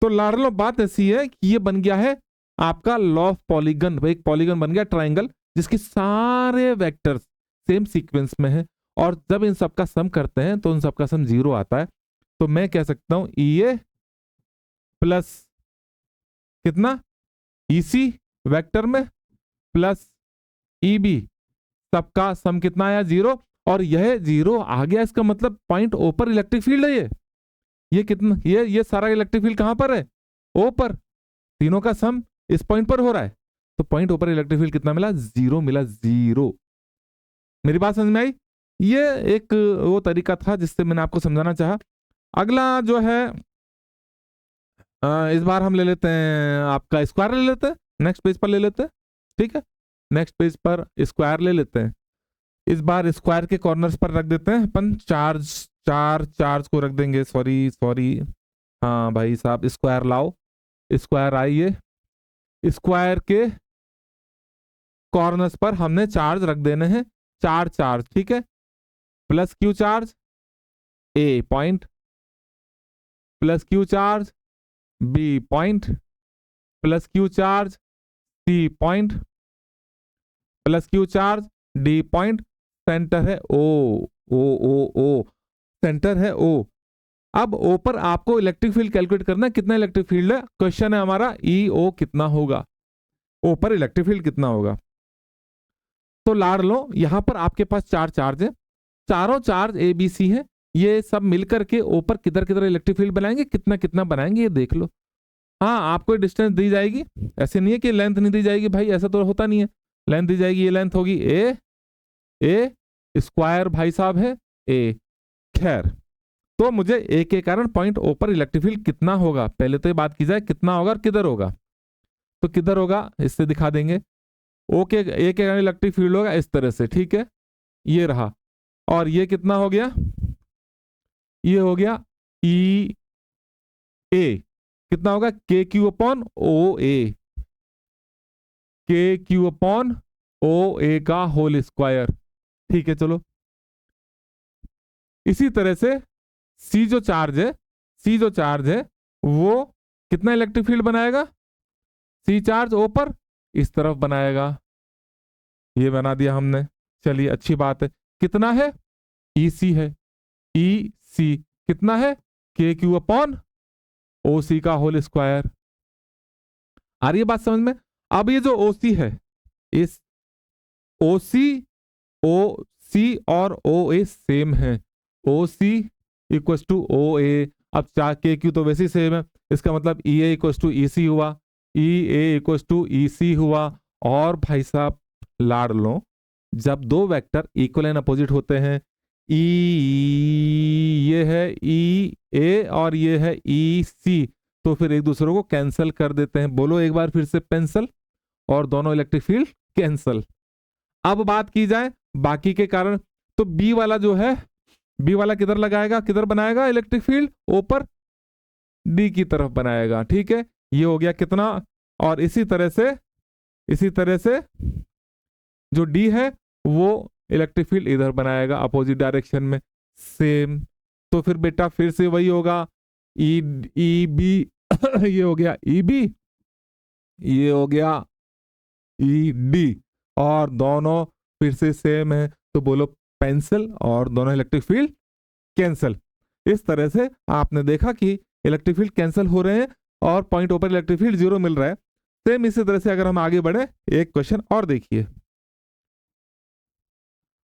तो लाडलो बात ऐसी है कि ये बन गया है आपका लॉ ऑफ पॉलीगन, एक पॉलीगन बन गया ट्राइंगल, जिसके सारे वेक्टर्स सेम सीक्वेंस में है, और जब इन सबका सम करते हैं तो इन सबका सम 0 आता है। तो मैं कह सकता हूं ई ए प्लस कितना, ई सी वैक्टर में प्लस ई बी, सबका सम कितना आया, 0। और यह 0 आ गया, इसका मतलब पॉइंट ओ पर इलेक्ट्रिक फील्ड है ये कितना, ये सारा इलेक्ट्रिक फील्ड कहां पर है, ओ पर, तीनों का सम इस पॉइंट पर हो रहा है। तो पॉइंट ओ पर इलेक्ट्रिक फील्ड कितना मिला, 0 मिला, 0। मेरी बात समझ में आई, ये एक वो तरीका था जिससे मैंने आपको समझाना चाहा। अगला जो है इस बार हम ले लेते हैं आपका स्क्वायर ले लेते हैं, नेक्स्ट पेज पर ले लेते हैं। ठीक है, नेक्स्ट पेज पर स्क्वायर ले लेते हैं। इस बार स्क्वायर के कॉर्नर्स पर रख देते हैं अपन चार्ज को रख देंगे, सॉरी हाँ भाई साहब, स्क्वायर लाओ, स्क्वायर आइए, स्क्वायर के कॉर्नर्स पर हमने चार्ज रख देने हैं, चार चार्ज। ठीक है, plus Q charge A point, plus Q charge B point, plus Q charge C point, plus Q charge D point, centre है ओ, ओ सेंटर है ओ। अब ओ पर आपको इलेक्ट्रिक फील्ड कैलकुलेट करना है, कितना इलेक्ट्रिक फील्ड है, क्वेश्चन है हमारा ई ओ कितना होगा, ओ पर इलेक्ट्रिक फील्ड कितना होगा। तो लाड़ लो, यहां पर आपके पास चार चार्ज है, चारों चार्ज ए बी सी है, ये सब मिलकर के ओ पर किधर किधर इलेक्ट्रिक फील्ड बनाएंगे, कितना कितना बनाएंगे ये देख लो। हाँ आपको डिस्टेंस दी जाएगी, ऐसे नहीं है कि लेंथ नहीं दी जाएगी भाई, ऐसा तो होता नहीं है, लेंथ दी जाएगी, ये लेंथ होगी ए स्क्वायर भाई साहब है ए। खैर, तो मुझे ए के कारण पॉइंट ओ पर इलेक्ट्रिक फील्ड कितना होगा, पहले तो ये बात की जाए कितना होगा और किधर होगा। तो किधर होगा इससे दिखा देंगे, ओ के ए के कारण इलेक्ट्रिक फील्ड होगा इस तरह से। ठीक है, ये रहा, और ये कितना हो गया, ये हो गया ई ए, कितना होगा, के क्यू अपॉन ओ ए, के क्यू अपॉन ओ ए का होल स्क्वायर। ठीक है चलो, इसी तरह से सी जो चार्ज है, सी जो चार्ज है वो कितना इलेक्ट्रिक फील्ड बनाएगा, सी चार्ज ओ पर इस तरफ बनाएगा, ये बना दिया हमने। चलिए अच्छी बात है, कितना है, ई सी है, ई सी कितना है, के क्यू अपॉन ओ सी का होल स्क्वायर। आ रही है बात समझ में। अब ये जो ओ सी है, इस ओ सी और ओ ए सेम है, ओ सी इक्व टू ओ ए। अब चार के क्यू तो वैसे ही सेम है, इसका मतलब ई ए इक्व टू ई सी हुआ, ई ए इक्व टू ई सी हुआ। और भाई साहब लाड़ लो, जब दो वेक्टर इक्वल एंड अपोजिट होते हैं, ई ये है ई ए और ये है ई सी, तो फिर एक दूसरे को कैंसिल कर देते हैं। बोलो एक बार फिर से, पेंसिल, और दोनों इलेक्ट्रिक फील्ड कैंसिल। अब बात की जाए बाकी के कारण, तो बी वाला जो है, बी वाला किधर लगाएगा, किधर बनाएगा इलेक्ट्रिक फील्ड, ऊपर डी की तरफ बनाएगा। ठीक है, ये हो गया कितना, और इसी तरह से जो डी है वो इलेक्ट्रिक फील्ड इधर बनाएगा अपोजिट डायरेक्शन में, सेम। तो फिर बेटा फिर से वही होगा, ई ई बी ये हो गया ई बी, ये हो गया ई डी, और दोनों फिर से सेम है, तो बोलो पेंसिल, और दोनों इलेक्ट्रिक फील्ड कैंसिल। इस तरह से आपने देखा कि इलेक्ट्रिक फील्ड कैंसिल हो रहे हैं और पॉइंट ऊपर इलेक्ट्रिक फील्ड 0 मिल रहा है। सेम इसी तरह से अगर हम आगे बढ़े, एक क्वेश्चन और देखिए।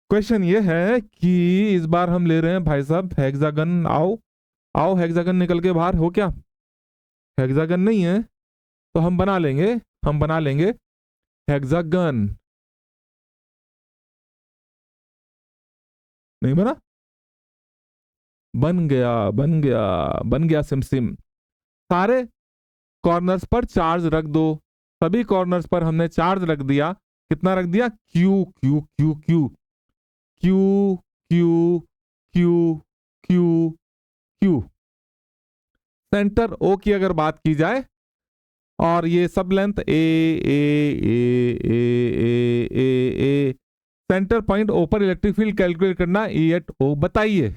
क्वेश्चन ये है कि इस बार हम ले रहे हैं भाई साहब हेक्सागन। आओ आओ, हेक्सागन निकल के बाहर हो क्या, हेक्सागन नहीं है तो हम बना लेंगे हेक्सागन। नहीं बना, बन गया सिम सिम। सारे कॉर्नर्स पर चार्ज रख दो, सभी कॉर्नर्स पर हमने चार्ज रख दिया। कितना रख दिया, Q Q Q Q Q Q Q Q Q. Center O की अगर बात की जाए, और ये सब length A A A A A A A, center point O पर इलेक्ट्रिक फील्ड कैलकुलेट करना, ई एट ओ। बताइए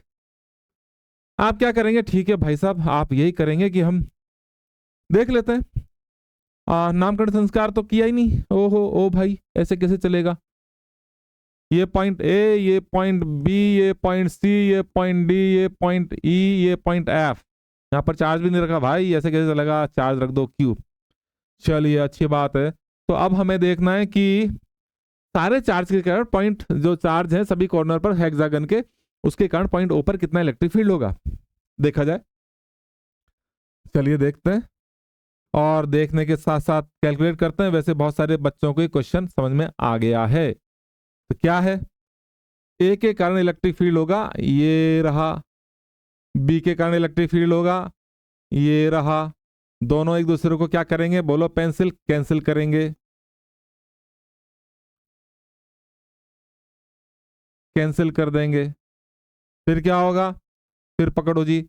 आप क्या करेंगे। ठीक है भाई साहब, आप यही करेंगे कि हम देख लेते हैं। नामकरण संस्कार तो किया ही नहीं, ओहो ओ भाई, ऐसे कैसे चलेगा। ये पॉइंट ए, ये पॉइंट बी, ये पॉइंट सी, ये पॉइंट डी, ये पॉइंट ई, ये पॉइंट एफ। यहाँ पर चार्ज भी नहीं रखा भाई, ऐसे कैसे चलेगा, चार्ज रख दो क्यू। चलिए अच्छी बात है। तो अब हमें देखना है कि सारे चार्ज के कारण पॉइंट जो चार्ज है सभी कॉर्नर पर हेक्सागन के, उसके कारण पॉइंट ओ पर कितना इलेक्ट्रिक फील्ड होगा, देखा जाए। चलिए देखते हैं, और देखने के साथ साथ कैलकुलेट करते हैं। वैसे बहुत सारे बच्चों को क्वेश्चन समझ में आ गया है। तो क्या है, ए के कारण इलेक्ट्रिक फील्ड होगा, ये रहा, बी के कारण इलेक्ट्रिक फील्ड होगा, ये रहा। दोनों एक दूसरे को क्या करेंगे, बोलो पेंसिल, कैंसिल करेंगे, कैंसिल कर देंगे। फिर क्या होगा, फिर पकड़ो जी,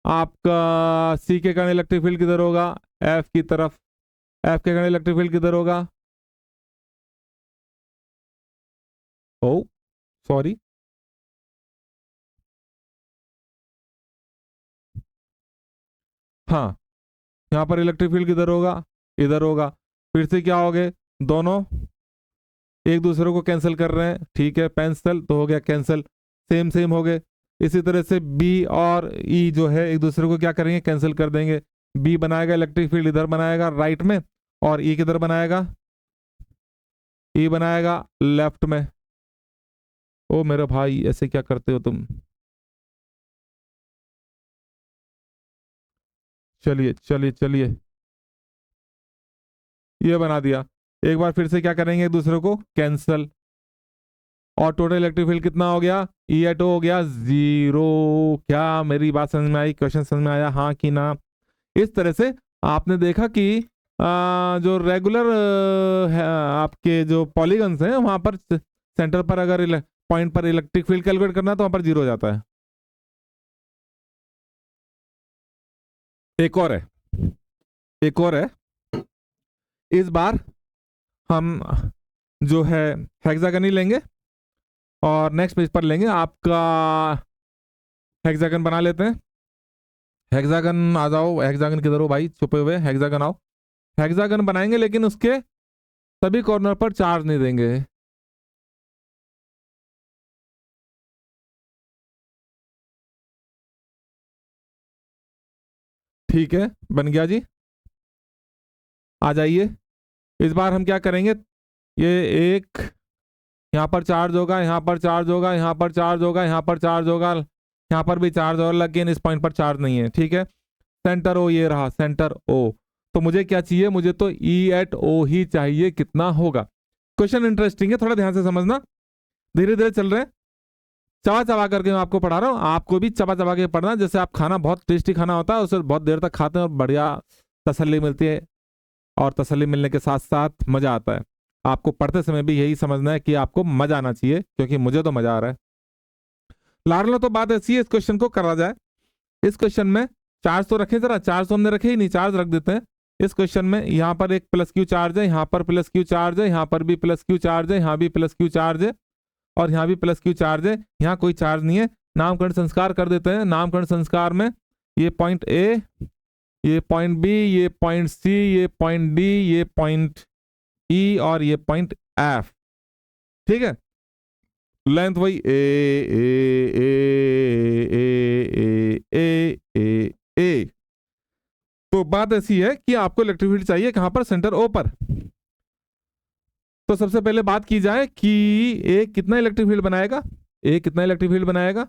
आपका सी के कारण इलेक्ट्रिक फील्ड किधर होगा, एफ की तरफ, एफ के कारण इलेक्ट्रिक फील्ड किधर होगा, ओ सॉरी, हाँ, यहाँ पर इलेक्ट्रिक फील्ड किधर होगा, इधर होगा। फिर से क्या हो गए, दोनों एक दूसरे को कैंसिल कर रहे हैं। ठीक है, पेंसिल तो हो गया कैंसिल, सेम सेम हो गए। इसी तरह से बी और ई जो है एक दूसरे को क्या करेंगे, कैंसिल कर देंगे। बी बनाएगा इलेक्ट्रिक फील्ड इधर बनाएगा राइट में, और ई किधर बनाएगा, ई बनाएगा लेफ्ट में। ओ मेरे भाई ऐसे क्या करते हो तुम। चलिए चलिए चलिए, ये बना दिया। एक बार फिर से क्या करेंगे, एक दूसरे को कैंसिल, और टोटल इलेक्ट्रिक फील्ड कितना हो गया, ई एट ओ हो गया 0। क्या मेरी बात समझ में आई, क्वेश्चन समझ में आया, हाँ कि ना। इस तरह से आपने देखा कि जो रेगुलर आपके जो पॉलीगन्स हैं वहां पर सेंटर पर अगर पॉइंट पर इलेक्ट्रिक फील्ड कैलकुलेट करना है तो वहां पर 0 हो जाता है। एक और है, एक और है, इस बार हम जो है हेक्सागन ही लेंगे और नेक्स्ट पेज पर लेंगे आपका हेक्सागन बना लेते हैं। हेक्सागन आ जाओ, हेक्सागन किधर हो भाई, छुपे हुए, हेक्सागन आओ। हेक्सागन बनाएंगे लेकिन उसके सभी कॉर्नर पर चार्ज नहीं देंगे। ठीक है, बन गया जी, आ जाइए। इस बार हम क्या करेंगे, ये एक यहाँ पर चार्ज होगा, यहाँ पर चार्ज होगा, यहाँ पर चार्ज होगा, यहाँ पर चार्ज होगा, यहाँ पर भी चार्ज होगा, लेकिन इस पॉइंट पर चार्ज नहीं है। ठीक है, सेंटर ओ ये रहा, सेंटर ओ। तो मुझे क्या चाहिए, मुझे तो ई एट ओ ही चाहिए। कितना होगा? क्वेश्चन इंटरेस्टिंग है, थोड़ा ध्यान से समझना, धीरे धीरे चल रहे हैं, चबा चबा करके मैं आपको पढ़ा रहा हूँ, आपको भी चबा चबा के पढ़ना। जैसे आप खाना, बहुत टेस्टी खाना होता है, उसे बहुत देर तक खाते हैं और बढ़िया तसल्ली मिलती है, और तसल्ली मिलने के साथ साथ मजा आता है। आपको पढ़ते समय भी यही समझना है कि आपको मजा आना चाहिए, क्योंकि मुझे तो मजा आ रहा है। लाडलो, तो बात ऐसी है, इस क्वेश्चन को करा जाए। इस क्वेश्चन में चार्ज तो रखे, जरा चार्ज तो हमने रखे ही नहीं, चार्ज रख देते हैं। इस क्वेश्चन में यहाँ पर एक प्लस क्यू चार्ज है, यहाँ पर प्लस क्यू चार्ज है, यहाँ पर भी प्लस क्यू चार्ज है, यहाँ भी प्लस क्यू चार्ज है, और यहाँ भी प्लस क्यू चार्ज है। यहाँ कोई चार्ज नहीं है। नामकरण संस्कार कर देते हैं। नामकरण संस्कार में ये पॉइंट ए, ये पॉइंट बी, ये पॉइंट सी, ये पॉइंट डी, ये पॉइंट ई, और ये पॉइंट एफ। ठीक है, लेंथ वही ए A A A A A ए। तो बात ऐसी है कि आपको इलेक्ट्रिक फील्ड चाहिए कहां पर, सेंटर ओ पर। तो सबसे पहले बात की जाए कि ए कितना इलेक्ट्रिक फील्ड बनाएगा, ए कितना इलेक्ट्रिक फील्ड बनाएगा,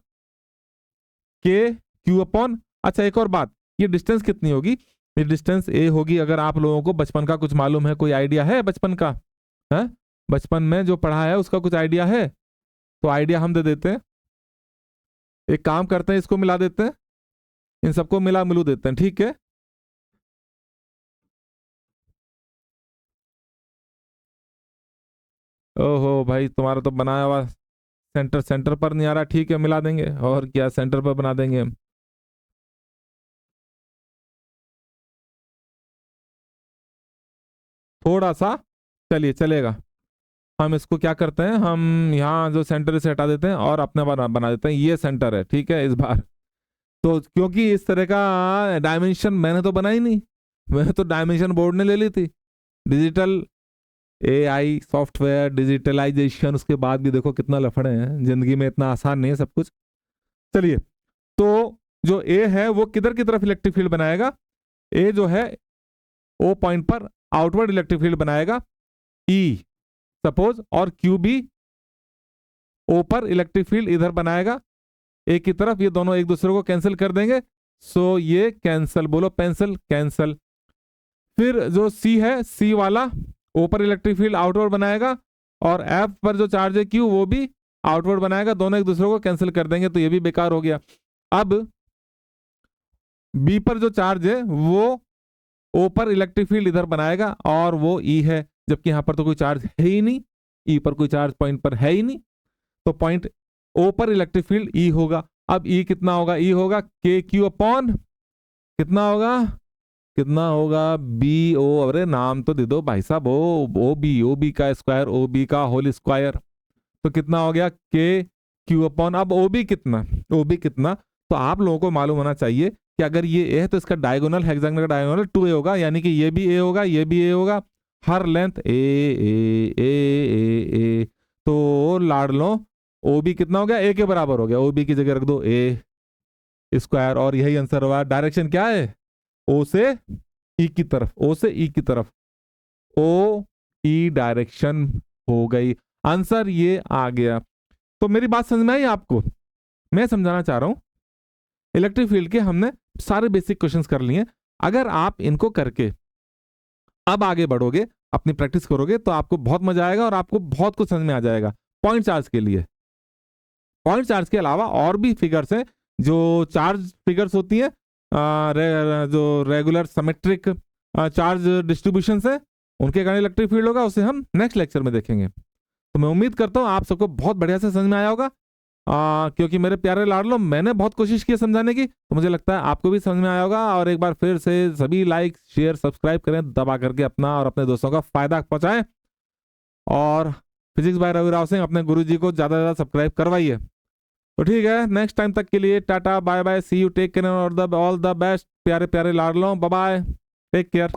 के क्यू अपॉन। अच्छा, एक और बात, ये डिस्टेंस कितनी होगी, ये डिस्टेंस ए होगी। अगर आप लोगों को बचपन का कुछ मालूम है, कोई आइडिया है बचपन का, है बचपन में जो पढ़ा है उसका कुछ आइडिया है, तो आइडिया हम दे देते हैं। एक काम करते हैं, इसको मिला देते हैं, इन सबको मिला मिलू देते हैं। ठीक है, ओहो भाई, तुम्हारा तो बनाया हुआ सेंटर सेंटर पर नहीं आ रहा। ठीक है, मिला देंगे, और क्या, सेंटर पर बना देंगे हम। थोड़ा सा, चलिए चलेगा। हम इसको क्या करते हैं, हम यहाँ जो सेंटर से हटा देते हैं और अपने बना देते हैं, ये सेंटर है। ठीक है, इस बार तो क्योंकि इस तरह का डायमेंशन मैंने तो बनाई नहीं, मैंने तो डायमेंशन बोर्ड ने ले ली थी। डिजिटल एआई सॉफ्टवेयर डिजिटलाइजेशन, उसके बाद भी देखो कितना लफड़े हैं जिंदगी में, इतना आसान नहीं है सब कुछ। चलिए, तो जो ए है वो किधर की तरफ इलेक्ट्रिक फील्ड बनाएगा, ए जो है ओ पॉइंट पर आउटवर्ड इलेक्ट्रिक फील्ड बनाएगा, ई सपोज, और क्यू भी ओ पर इलेक्ट्रिक फील्ड इधर बनाएगा ए की तरफ। ये दोनों एक दूसरे को कैंसिल कर देंगे, सो ये कैंसिल, बोलो पेंसिल, कैंसिल। फिर जो सी है, सी वाला ओ पर इलेक्ट्रिक फील्ड आउटवर्ड बनाएगा, और एफ पर जो चार्ज है क्यू, वो भी आउटवर्ड बनाएगा, दोनों एक दूसरे को कैंसिल कर देंगे, तो ये भी बेकार हो गया। अब बी पर जो चार्ज है वो ओ पर इलेक्ट्रिक फील्ड इधर बनाएगा, और वो ई है, जबकि यहां पर तो कोई चार्ज है ही नहीं, ई पर कोई चार्ज पॉइंट पर है ही नहीं, तो पॉइंट ओ पर इलेक्ट्रिक फील्ड ई होगा। अब ई कितना होगा, ई होगा के क्यू अपॉन, कितना होगा, कितना होगा, बी ओ, अरे नाम तो दे दो भाई साहब, ओ बी का स्क्वायर, ओ बी का होल स्क्वायर, तो कितना हो गया, के क्यू अपॉन। अब ओ बी कितना, ओ बी कितना, तो आप लोगों को मालूम होना चाहिए कि अगर ये ए है तो इसका डायगोनल, हेक्सागोनल का डायगोनल 2a होगा, यानी कि ये भी ए होगा, ये भी ए होगा, हर length A A A A ए। तो लाडलो, ओ बी कितना हो गया, ए के बराबर हो गया, ओ बी की जगह रख दो ए स्क्वायर, और यही आंसर हुआ। डायरेक्शन क्या है, ओ से ई की तरफ, ओ से ई की तरफ, ओ ई डायरेक्शन हो गई, आंसर ये आ गया। तो मेरी बात समझ में आई आपको, मैं समझाना चाह रहा हूं, इलेक्ट्रिक फील्ड के हमने सारे बेसिक क्वेश्चंस कर लिए। अगर आप इनको करके अब आगे बढ़ोगे, अपनी प्रैक्टिस करोगे, तो आपको बहुत मजा आएगा और आपको बहुत कुछ समझ में आ जाएगा। पॉइंट चार्ज के लिए, पॉइंट चार्ज के अलावा और भी फिगर्स हैं, जो चार्ज फिगर्स होती है, जो रेगुलर सिमेट्रिक चार्ज डिस्ट्रीब्यूशन है, उनके कारण इलेक्ट्रिक फील्ड होगा, उसे हम नेक्स्ट लेक्चर में देखेंगे। तो मैं उम्मीद करता हूं आप सबको बहुत बढ़िया से समझ में आया होगा। क्योंकि मेरे प्यारे लाडलो मैंने बहुत कोशिश की है समझाने की, तो मुझे लगता है आपको भी समझ में आया होगा। और एक बार फिर से सभी लाइक शेयर सब्सक्राइब करें दबा करके, अपना और अपने दोस्तों का फायदा पहुंचाएं। और फिजिक्स बाय रवि राव सिंह अपने गुरुजी को ज्यादा से ज्यादा सब्सक्राइब करवाइए। तो ठीक है, नेक्स्ट टाइम तक के लिए टाटा bye bye, see you, take care और ऑल द बेस्ट प्यारे प्यारे लाडलो, बाय बाय, टेक केयर।